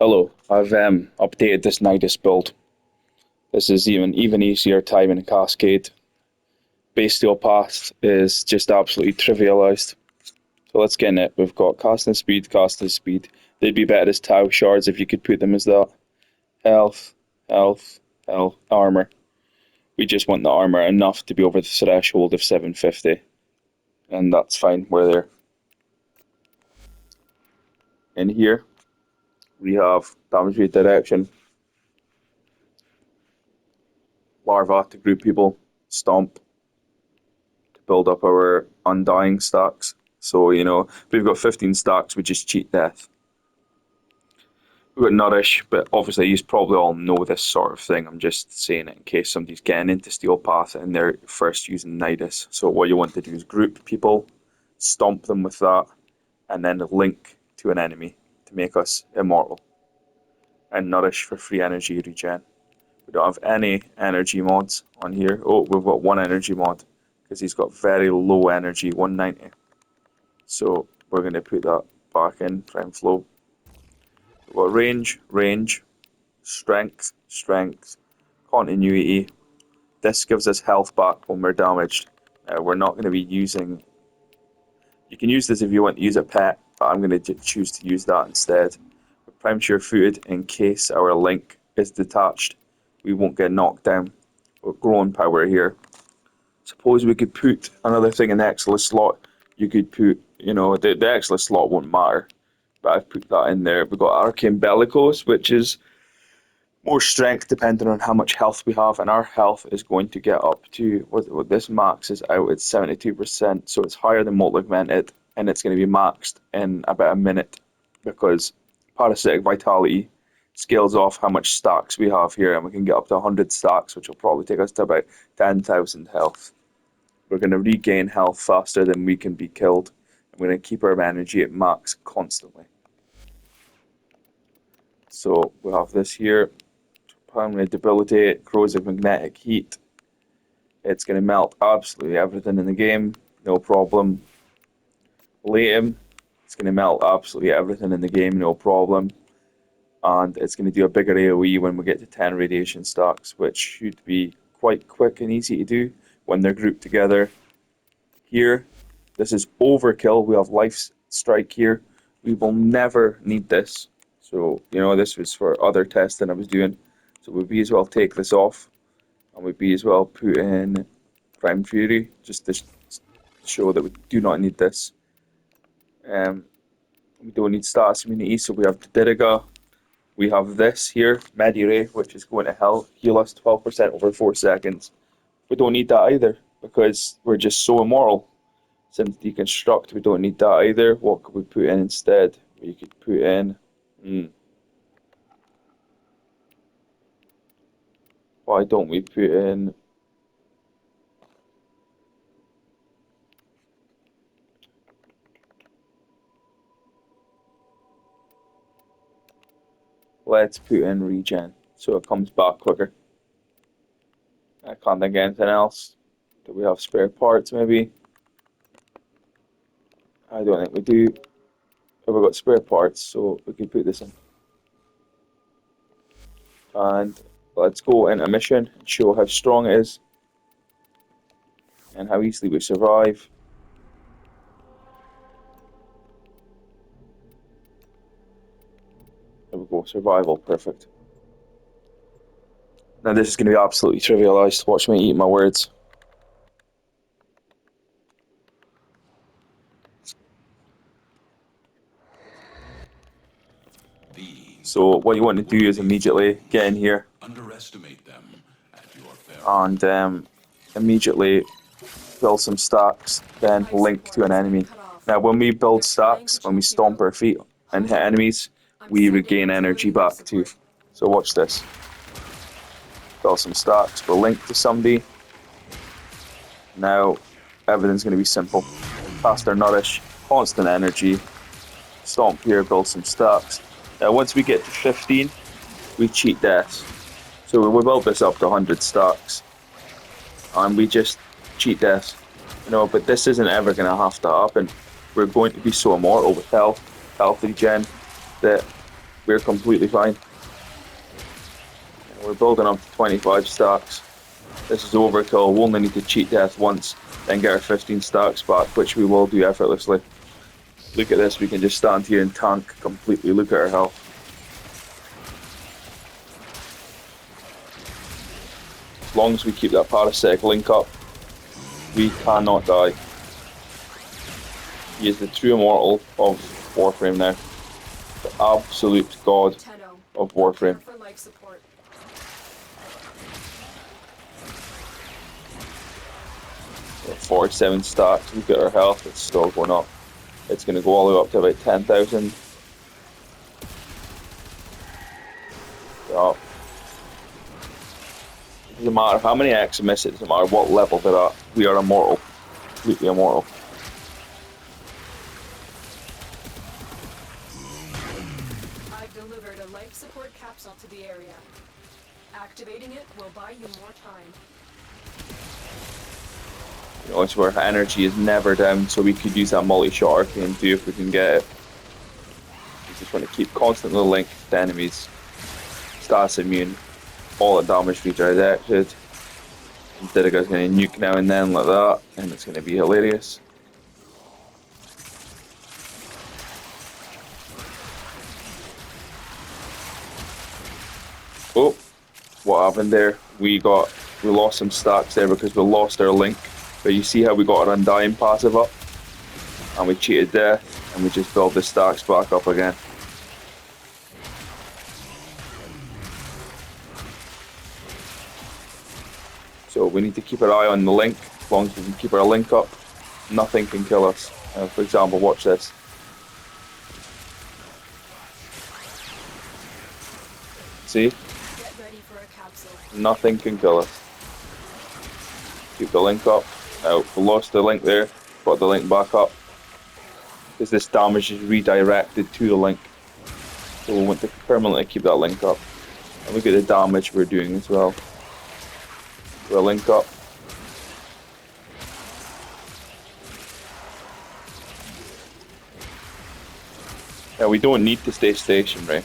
Hello, I've updated this Nidus build. This is even easier time in cascade. Base steel path is just absolutely trivialized. So let's get in it. We've got casting speed. They'd be better as tau shards if you could put them as that. Health, health, health, armor. We just want the armor enough to be over the threshold of 750. And that's fine, we're there. In here, we have damage rate direction, larva to group people, stomp, build up our undying stacks. So, if we've got 15 stacks, we just cheat death. We've got Nourish, but obviously you probably all know this sort of thing. I'm just saying it in case somebody's getting into Steel Path and they're first using Nidus. So what you want to do is group people, stomp them with that, and then link to an enemy to make us immortal. And Nourish for free energy regen. We don't have any energy mods on here. Oh, we've got one energy mod because he's got very low energy, 190. So we're going to put that back in, prime flow. We've got range, strength, continuity. This gives us health back when we're damaged. We're not going to be using... You can use this if you want to use a pet, but I'm going to choose to use that instead. We're prime sure-footed in case our link is detached. We won't get knocked down. We're growing power here. Suppose we could put another thing in the Excellence slot. You could put, the Excellence slot won't matter, but I've put that in there. We've got Arcane Bellicose, which is more strength depending on how much health we have, and our health is going to get up to, what this max is out at 72%, so it's higher than Molten Augmented, and it's going to be maxed in about a minute, because Parasitic Vitality scales off how much stacks we have here, and we can get up to 100 stacks, which will probably take us to about 10,000 health. We're going to regain health faster than we can be killed. We're going to keep our energy at max constantly. So we have this here. Permanent debilitate, corrosive magnetic heat. It's going to melt absolutely everything in the game, no problem. Latum, it's going to melt absolutely everything in the game, no problem. And it's going to do a bigger AoE when we get to 10 radiation stacks, which should be quite quick and easy to do when they're grouped together. Here, this is overkill. We have life strike here. We will never need this. So, this was for other testing I was doing. So we'd be as well take this off, and we'd be as well put in Prime Fury, just to show that we do not need this. We don't need status immunity, so we have the Diriga. We have this here, Mediray, which is going to heal us 12% over 4 seconds. We don't need that either, because we're just so immortal. Since deconstruct, we don't need that either. What could we put in instead? We could put in... Why don't we put in... Let's put in regen, so it comes back quicker. I can't think of anything else. Do we have spare parts, maybe? I don't think we do. But we've got spare parts, so we can put this in. And let's go in a mission and show how strong it is. And how easily we survive. There we go, survival, perfect. Now this is going to be absolutely trivialized. Watch me eat my words. So what you want to do is immediately get in here and immediately build some stacks, then link to an enemy. Now when we build stacks, when we stomp our feet and hit enemies, we regain energy back too. So watch this. Build some stacks, we'll link to somebody. Now everything's going to be simple. Faster nourish, constant energy. Stomp here, build some stacks. Now once we get to 15, we cheat death. So we build this up to 100 stacks. And we just cheat death. But this isn't ever going to have to happen. We're going to be so immortal with health regen, that we're completely fine. We're building up to 25 stacks. This is overkill. We'll only need to cheat death once, then get our 15 stacks back, which we will do effortlessly. Look at this, we can just stand here and tank completely. Look at our health. As long as we keep that parasitic link up, we cannot die. He is the true immortal of Warframe now. The absolute god of Warframe. 47 stacks, look at our health, it's still going up. It's going to go all the way up to about 10,000. So, it doesn't matter how many X miss, it doesn't matter what level they're at, we are immortal. Completely immortal. I've delivered a life support capsule to the area. Activating it will buy you more time. You know, it's where energy is never down, so we could use that multi-shot arcane too if we can get it. We just want to keep constantly linked to enemies. Status immune, all the damage redirected. Diddiga's going to nuke now and then like that, and it's going to be hilarious. Oh, what happened there? We lost some stacks there because we lost our link. But you see how we got our undying passive up, and we cheated death, and we just built the stacks back up again. So we need to keep our eye on the link. As long as we can keep our link up, nothing can kill us. For example, watch this. See? Get ready for a capsule. Nothing can kill us. Keep the link up. We lost the link there, got the link back up. Because this damage is redirected to the link. So we want to permanently keep that link up. And look at the damage we're doing as well. We'll link up. Yeah, we don't need to stay stationary.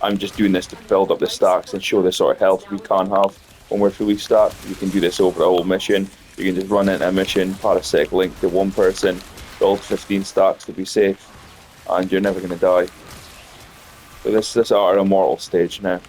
I'm just doing this to build up the stacks and show the sort of health we can have. When we're fully stacked, you can do this over a whole mission. You can just run into a mission, parasitic link to one person, build 15 stacks to be safe, and you're never going to die. So this is our immortal stage now.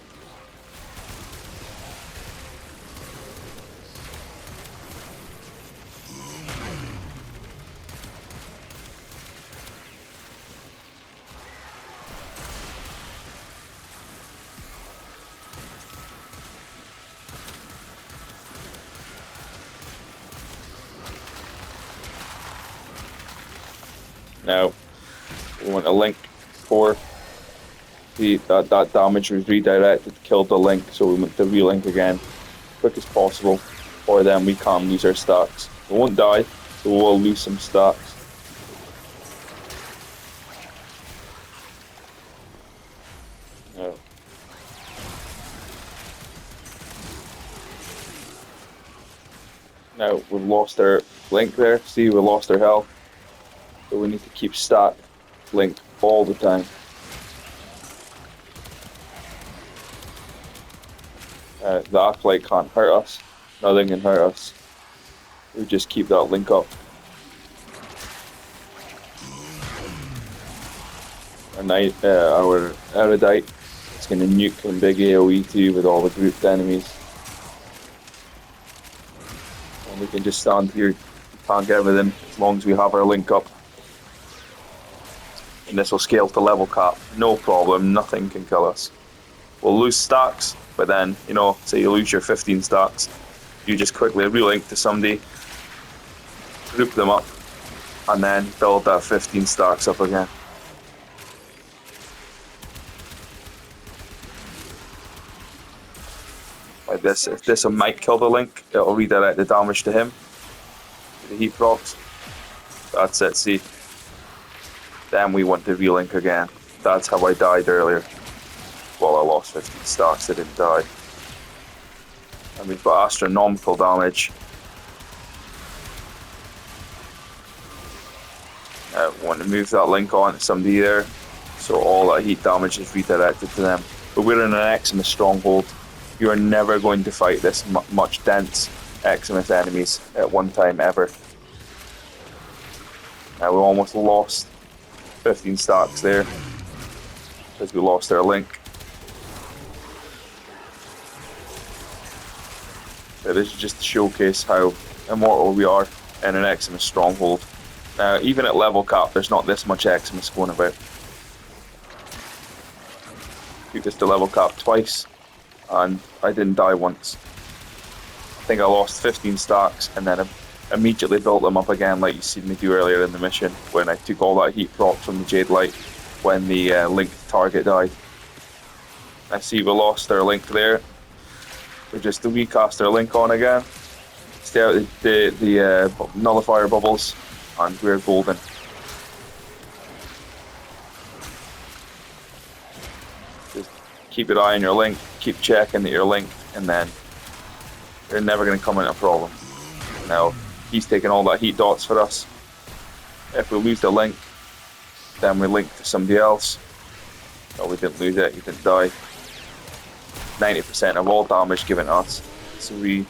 Now, we want a link for that damage was redirected, killed the link, so we want to relink again, quick as possible, or then we can lose our stacks. We won't die, so we'll lose some stacks. Now, we've lost our link there, see we lost our health. So we need to keep stack link all the time. The acolyte can't hurt us. Nothing can hurt us. We just keep that link up. Our erudite is going to nuke and big AoE too with all the grouped enemies. And we can just stand here, tank everything as long as we have our link up. And this will scale to level cap, no problem, nothing can kill us. We'll lose stacks, but then, you know, say you lose your 15 stacks, you just quickly relink to somebody, group them up, and then build that 15 stacks up again. Like this, if this might kill the link, it'll redirect the damage to him, the heat procs. That's it, see. Then we want to relink again. That's how I died earlier. Well, I lost 15 stacks, I didn't die. And we've got astronomical damage. We want to move that link on to somebody there. So all that heat damage is redirected to them. But we're in an Eximus stronghold. You are never going to fight this much dense Eximus enemies at one time ever. Now we almost lost 15 stacks there because we lost our link. But this is just to showcase how immortal we are in an Eximus stronghold. Now, even at level cap, there's not this much Eximus going about. Took this to level cap twice, and I didn't die once. I think I lost 15 stacks, and then immediately built them up again, like you seen me do earlier in the mission, when I took all that heat proc from the Jade Light when the linked target died. I see we lost our link there. We just recast our link on again. Stay out the nullifier bubbles, and we're golden. Just keep your eye on your link, keep checking that you're linked, and then you're never going to come into a problem. Now, he's taking all that heat dots for us. If we lose the link, then we link to somebody else. No, we didn't lose it, he didn't die. 90% of all damage given to us, so we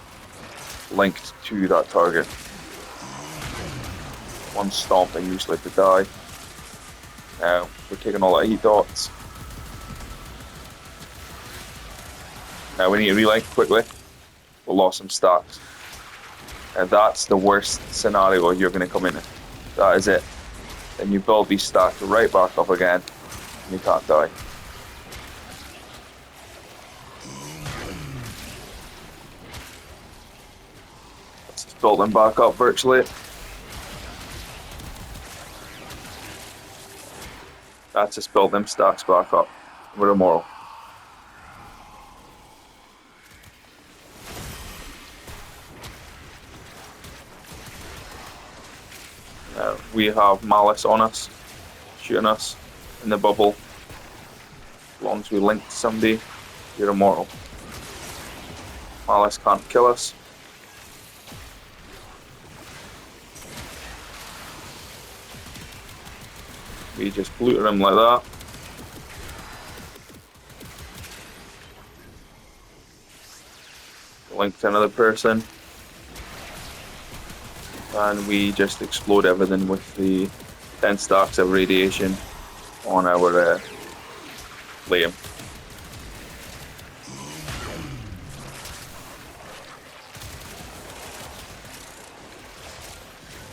linked to that target. One stomp and usually to die. Now we're taking all that heat dots. Now we need to relink quickly. We lost some stacks. And that's the worst scenario you're going to come into. That is it. Then you build these stacks right back up again, and you can't die. Build them back up virtually. That's just build them stacks back up. We're immortal. We have Malice on us, shooting us in the bubble. As long as we link to somebody, you're immortal. Malice can't kill us. We just looted him like that. Link to another person. And we just explode everything with the 10 stacks of radiation on our flame.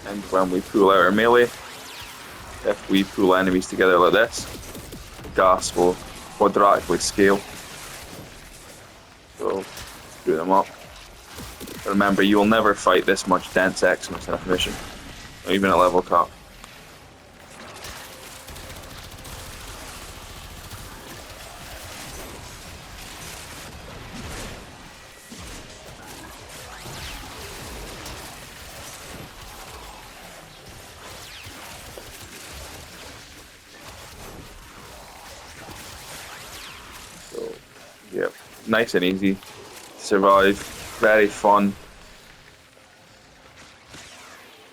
And when we pull out our melee, if we pull enemies together like this, the gas will quadratically scale. So, screw them up. Remember, you will never fight this much dense Eximus in a mission, not even at level cap. So, yeah, nice and easy to survive. Very fun.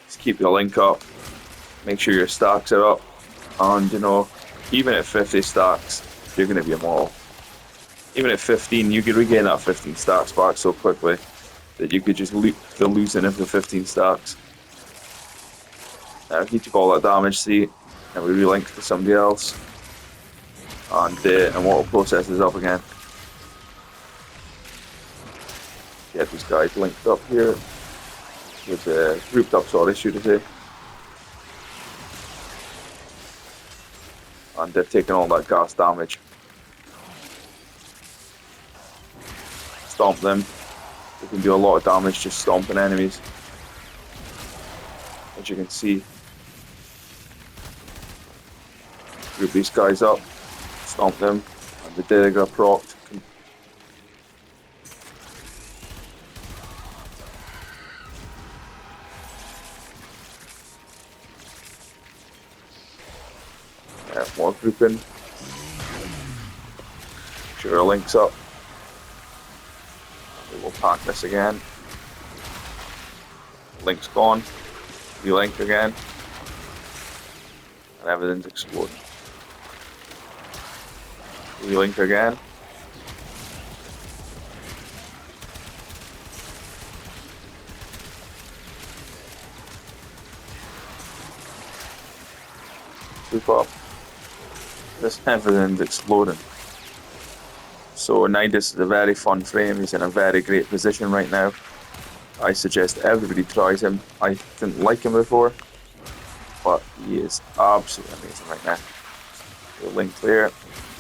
Just keep your link up. Make sure your stacks are up. And you know, even at 50 stacks, you're going to be immortal. Even at 15, you could regain that 15 stacks back so quickly that you could just loop the losing of the 15 stacks. Now, he took all that damage, see, and we relinked to somebody else. And the immortal process is up again. Get these guys linked up here. With grouped up, sorry, should I say. And they're taking all that gas damage. Stomp them. We can do a lot of damage just stomping enemies. As you can see. Group these guys up. Stomp them. And the Dagger proc. More grouping. Sure, our link's up. We will pack this again. Link's gone. Relink again. And everything's exploding. Relink again. Swoop up. This everything's exploding. So Nidus is a very fun frame. He's in a very great position right now. I suggest everybody tries him. I didn't like him before, but he is absolutely amazing right now. We'll link clear,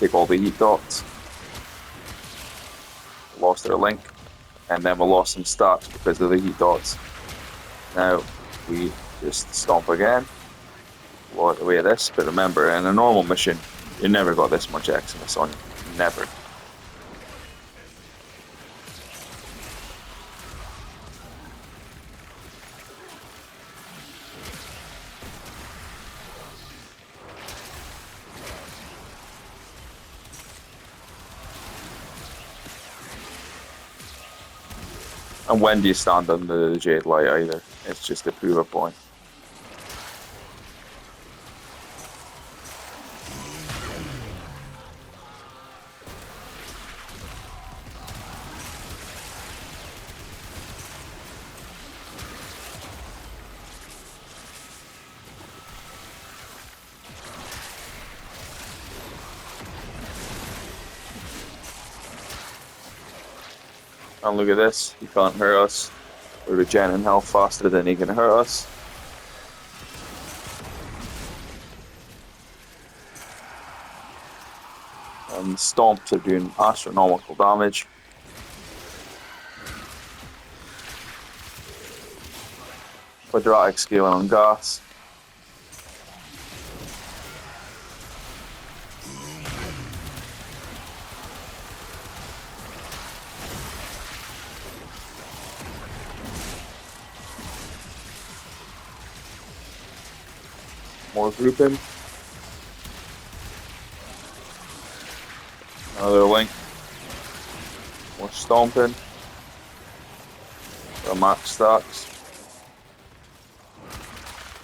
take all the heat dots. Lost our link, and then we lost some stats because of the heat dots. Now we just stomp again. Blow out the way of this, but remember, in a normal mission, you never got this much Xmas on you. Never. And when do you stand under the Jade Light either? It's just to prove a point. And look at this, he can't hurt us. We're regenerating health faster than he can hurt us. And stomps are doing astronomical damage. Quadratic scaling on gas. More grouping. Another link. More stomping. For max stacks.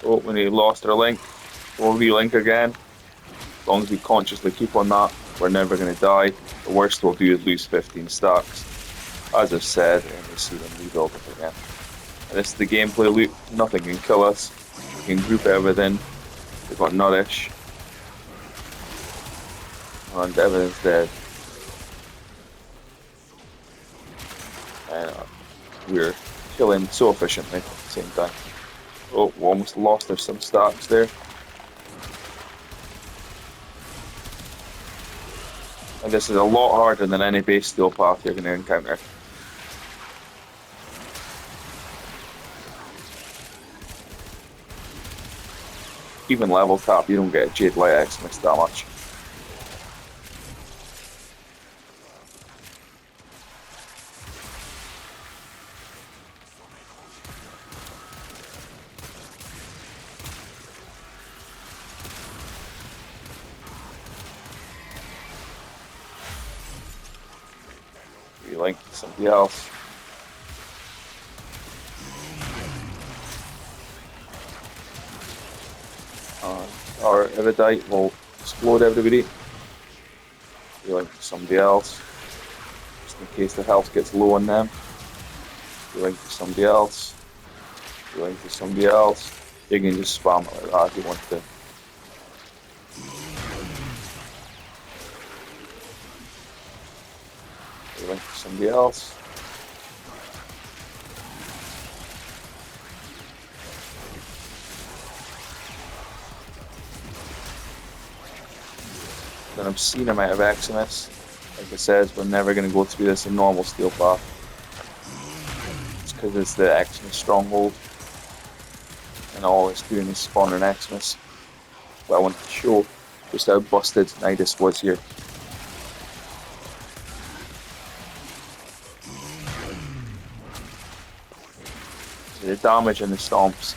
Oh, when he lost our link, we'll relink again. As long as we consciously keep on that, we're never going to die. The worst we'll do is lose 15 stacks. As I've said, and we see them rebuild it again. And this is the gameplay loop. Nothing can kill us. We can group everything. We've got Nidus. And everything's dead. And we're killing so efficiently at the same time. Oh, we almost lost some stacks there. And this is a lot harder than any base steel path you're going to encounter. Even level cap, you don't get Jade Light Xmas that much. Relink somebody else. Our Erudite will explode everybody. Relink somebody else. Just in case the health gets low on them. Relink to somebody else. Relink to somebody else. You can just spam it like that if you want to. Relink to somebody else. An obscene amount of Xmas. Like I said, we're never going to go through this in normal steel path. It's because it's the Xmas stronghold. And all it's doing is spawning Xmas. But I want to show just how busted Nidus was here. The damage and the stomps.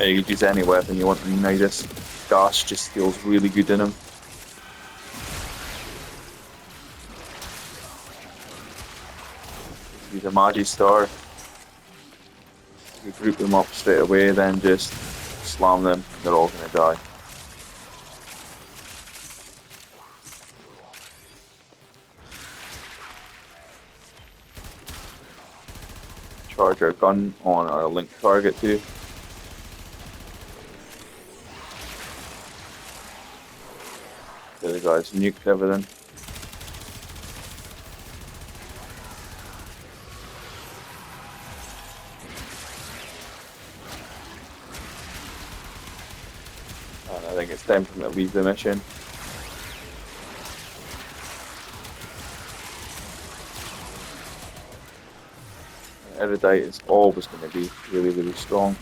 You could use any weapon you want in Nidus. Gas just feels really good in him. Use a Magi Star. You group them up straight away, then just slam them, they're all going to die. Charge our gun on our link target too. The other guys nuked everything. And I think it's time for them to leave the mission. Erudite is always going to be really, really strong.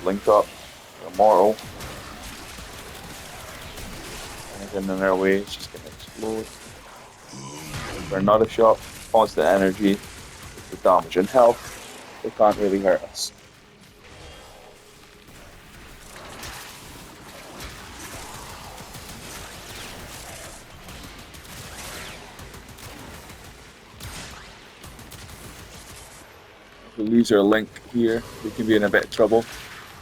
Link up, immortal. Anything in their way is just going to explode. For another shot, constant energy, the damage and health, they can't really hurt us. If we lose our link here, we can be in a bit of trouble.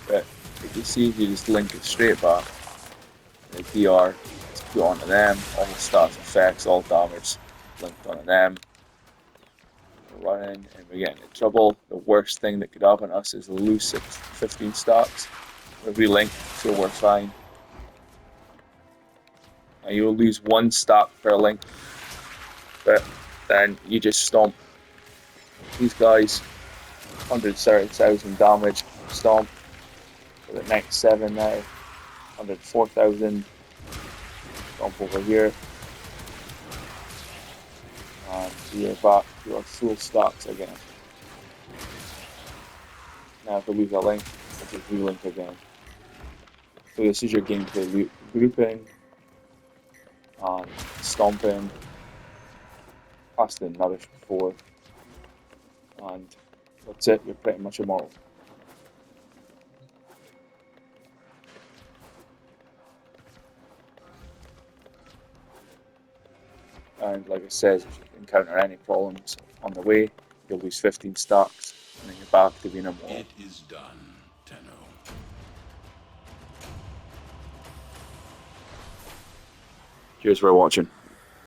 But you can see, you just link it straight back. The DR is put onto them, all the stats, effects, all damage linked onto them. We're running and we're getting in trouble. The worst thing that could happen to us is lose 15 stacks. If we link, so we're fine. And you will lose 1 stack per link, but then you just stomp these guys. 130,000 damage, stomp. For the next 7 now, 104,000. Stomp over here. And we are back to our full stacks again. Now if we lose a link, we'll just relink again. So this is your gameplay loop. Grouping and stomping. Past the Nidus before. And that's it, you're pretty much immortal. And like I said, if you encounter any problems on the way, you'll lose 15 stacks, and then you're back to being immortal. It is done, Tenno. Cheers for watching.